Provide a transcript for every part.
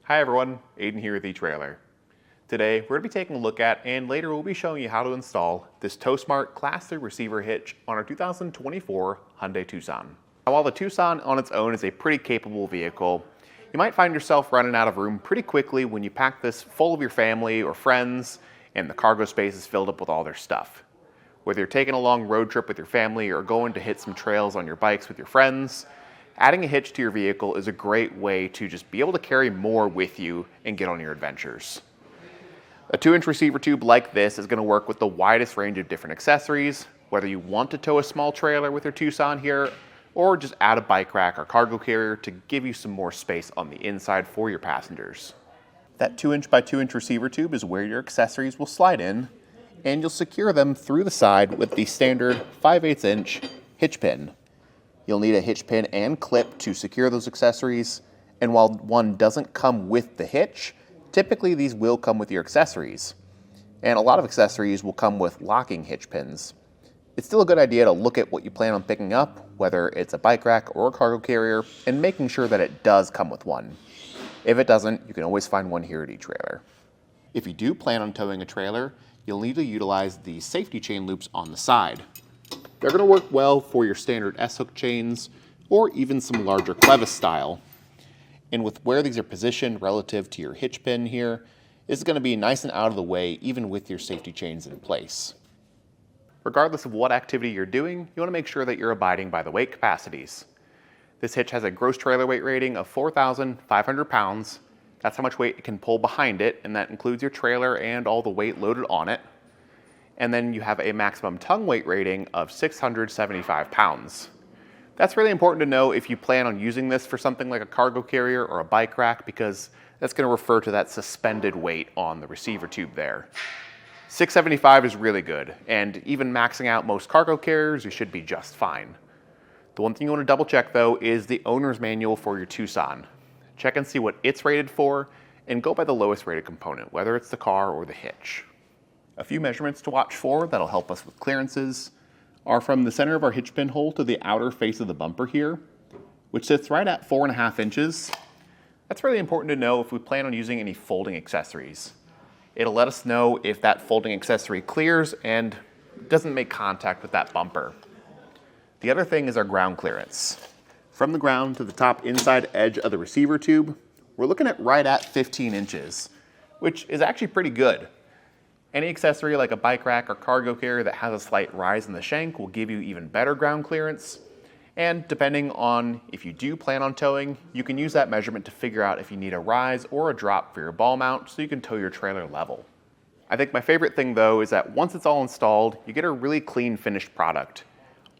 Hi everyone, Aiden here with eTrailer. Today we're going to be taking a look at, and later we'll be showing you how to install this TowSmart Class III receiver hitch on our 2024 Hyundai Tucson. Now, while the Tucson on its own is a pretty capable vehicle, you might find yourself running out of room pretty quickly when you pack this full of your family or friends and the cargo space is filled up with all their stuff. Whether you're taking a long road trip with your family or going to hit some trails on your bikes with your friends, adding a hitch to your vehicle is a great way to just be able to carry more with you and get on your adventures. A 2-inch receiver tube like this is going to work with the widest range of different accessories, whether you want to tow a small trailer with your Tucson here, or just add a bike rack or cargo carrier to give you some more space on the inside for your passengers. That 2-inch by 2-inch receiver tube is where your accessories will slide in, and you'll secure them through the side with the standard 5/8" hitch pin. You'll need a hitch pin and clip to secure those accessories, and while one doesn't come with the hitch, typically these will come with your accessories. And a lot of accessories will come with locking hitch pins. It's still a good idea to look at what you plan on picking up, whether it's a bike rack or a cargo carrier, and making sure that it does come with one. If it doesn't, you can always find one here at eTrailer. If you do plan on towing a trailer, you'll need to utilize the safety chain loops on the side. They're going to work well for your standard S-hook chains or even some larger clevis style. And with where these are positioned relative to your hitch pin here, it's going to be nice and out of the way even with your safety chains in place. Regardless of what activity you're doing, you want to make sure that you're abiding by the weight capacities. This hitch has a gross trailer weight rating of 4,500 pounds. That's how much weight it can pull behind it, and that includes your trailer and all the weight loaded on it. And then you have a maximum tongue weight rating of 675 pounds. That's really important to know if you plan on using this for something like a cargo carrier or a bike rack, because that's going to refer to that suspended weight on the receiver tube there. 675 is really good, and even maxing out most cargo carriers, you should be just fine. The one thing you want to double check though is the owner's manual for your Tucson. Check and see what it's rated for, and go by the lowest rated component, whether it's the car or the hitch. A few measurements to watch for that'll help us with clearances are from the center of our hitch pin hole to the outer face of the bumper here, which sits right at 4.5 inches. That's really important to know if we plan on using any folding accessories. It'll let us know if that folding accessory clears and doesn't make contact with that bumper. The other thing is our ground clearance. From the ground to the top inside edge of the receiver tube, we're looking at right at 15 inches, which is actually pretty good. Any accessory like a bike rack or cargo carrier that has a slight rise in the shank will give you even better ground clearance. And depending on if you do plan on towing, you can use that measurement to figure out if you need a rise or a drop for your ball mount so you can tow your trailer level. I think my favorite thing though is that once it's all installed, you get a really clean finished product.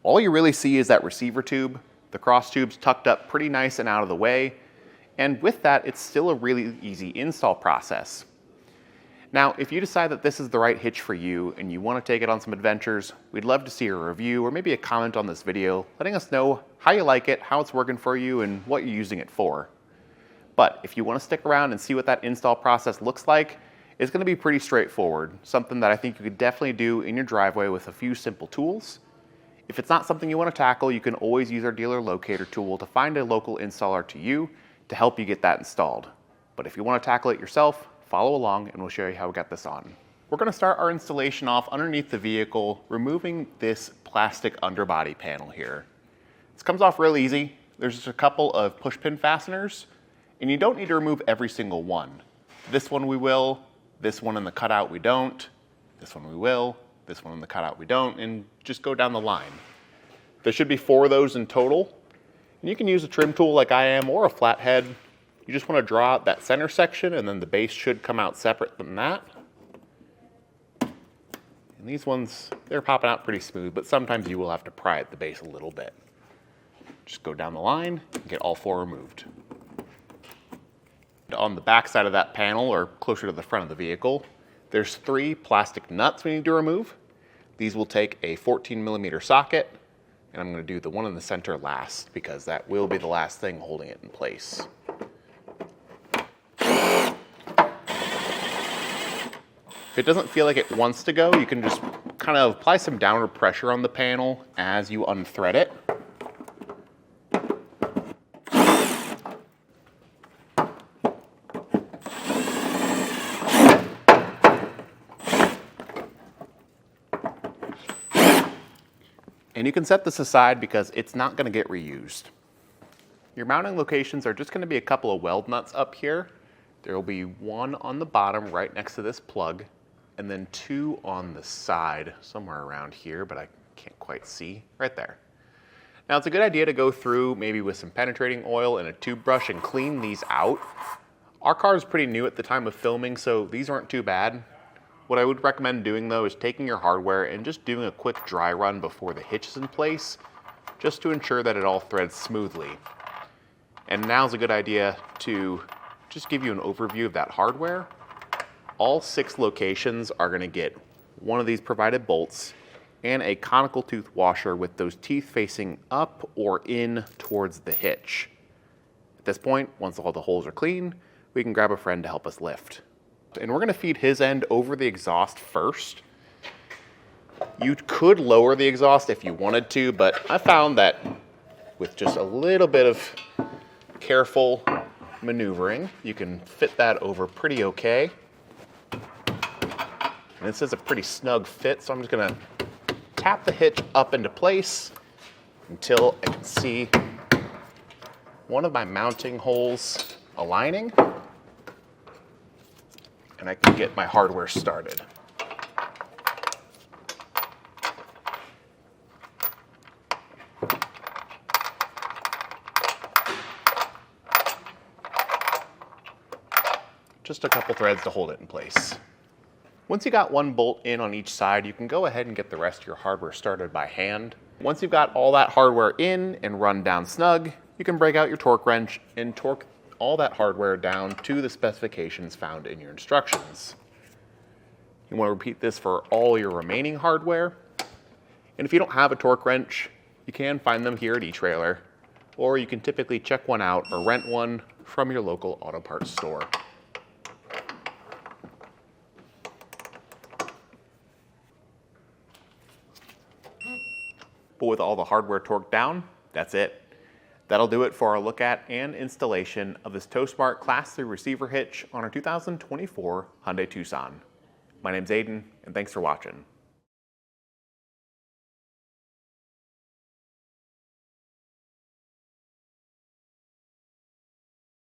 All you really see is that receiver tube, the cross tubes tucked up pretty nice and out of the way, and with that it's still a really easy install process. Now, if you decide that this is the right hitch for you and you want to take it on some adventures, we'd love to see a review or maybe a comment on this video, letting us know how you like it, how it's working for you, and what you're using it for. But if you want to stick around and see what that install process looks like, it's going to be pretty straightforward, something that I think you could definitely do in your driveway with a few simple tools. If it's not something you want to tackle, you can always use our dealer locator tool to find a local installer to you to help you get that installed. But if you want to tackle it yourself, follow along and we'll show you how we got this on. We're going to start our installation off underneath the vehicle, removing this plastic underbody panel here. This comes off real easy. There's just a couple of push pin fasteners, and you don't need to remove every single one. This one we will, this one in the cutout we don't, this one we will, this one in the cutout we don't, and just go down the line. There should be 4 of those in total, and you can use a trim tool like I am or a flathead. You just want to draw out that center section, and then the base should come out separate from that. And these ones, they're popping out pretty smooth, but sometimes you will have to pry at the base a little bit. Just go down the line and get all 4 removed. On the back side of that panel, or closer to the front of the vehicle, there's 3 plastic nuts we need to remove. These will take a 14mm socket, and I'm going to do the one in the center last because that will be the last thing holding it in place. If it doesn't feel like it wants to go, you can just kind of apply some downward pressure on the panel as you unthread it. And you can set this aside because it's not going to get reused. Your mounting locations are just going to be a couple of weld nuts up here. There will be one on the bottom right next to this plug, and then two on the side somewhere around here, but I can't quite see, right there. Now it's a good idea to go through maybe with some penetrating oil and a tube brush and clean these out. Our car is pretty new at the time of filming, so these aren't too bad. What I would recommend doing though is taking your hardware and just doing a quick dry run before the hitch is in place, just to ensure that it all threads smoothly. And now's a good idea to just give you an overview of that hardware. All 6 locations are going to get one of these provided bolts and a conical tooth washer with those teeth facing up or in towards the hitch. At this point, once all the holes are clean, we can grab a friend to help us lift. And we're going to feed his end over the exhaust first. You could lower the exhaust if you wanted to, but I found that with just a little bit of careful maneuvering, you can fit that over pretty okay. And this is a pretty snug fit, so I'm just going to tap the hitch up into place until I can see one of my mounting holes aligning, and I can get my hardware started. Just a couple threads to hold it in place. Once you got one bolt in on each side, you can go ahead and get the rest of your hardware started by hand. Once you've got all that hardware in and run down snug, you can break out your torque wrench and torque all that hardware down to the specifications found in your instructions. You want to repeat this for all your remaining hardware. And if you don't have a torque wrench, you can find them here at eTrailer, or you can typically check one out or rent one from your local auto parts store. But with all the hardware torqued down, that's it. That'll do it for our look at and installation of this TowSmart Class III receiver hitch on our 2024 Hyundai Tucson. My name's Aiden, and thanks for watching.